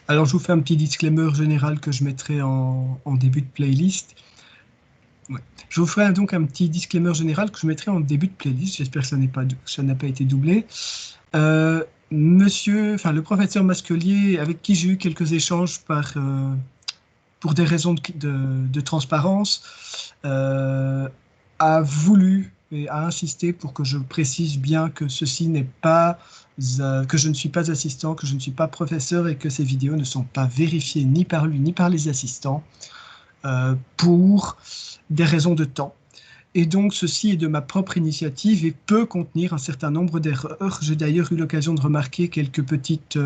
Alors, je vous fais un petit disclaimer général que je mettrai en début de playlist. Ouais. Je vous ferai donc un petit disclaimer général que je mettrai en début de playlist. J'espère que ça n'a pas été doublé. Enfin, le professeur Masquelier, avec qui j'ai eu quelques échanges pour des raisons de transparence, a voulu et a insisté pour que je précise bien que ceci n'est pas, que je ne suis pas assistant, que je ne suis pas professeur et que ces vidéos ne sont pas vérifiées ni par lui ni par les assistants pour des raisons de temps. Et donc, ceci est de ma propre initiative et peut contenir un certain nombre d'erreurs. J'ai d'ailleurs eu l'occasion de remarquer quelques petites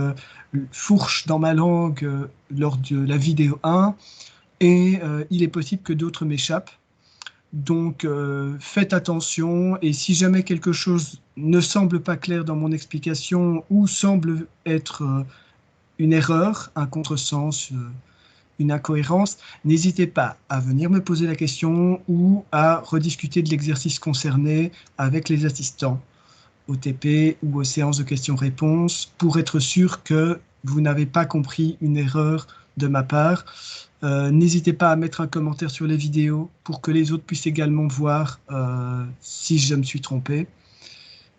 fourches dans ma langue lors de la vidéo 1 et il est possible que d'autres m'échappent. Donc, faites attention et si jamais quelque chose ne semble pas clair dans mon explication ou semble être une erreur, un contresens, une incohérence, n'hésitez pas à venir me poser la question ou à rediscuter de l'exercice concerné avec les assistants au TP ou aux séances de questions-réponses pour être sûr que vous n'avez pas compris une erreur de ma part. N'hésitez pas à mettre un commentaire sur les vidéos pour que les autres puissent également voir si je me suis trompé.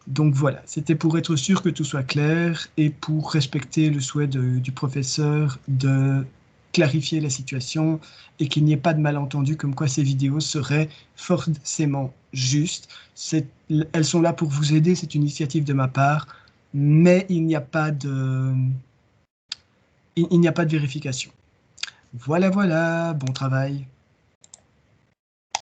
Donc voilà, c'était pour être sûr que tout soit clair et pour respecter le souhait du professeur de clarifier la situation et qu'il n'y ait pas de malentendu comme quoi ces vidéos seraient forcément justes. Elles sont là pour vous aider, c'est une initiative de ma part, mais il n'y a pas de vérification. Voilà, voilà, bon travail.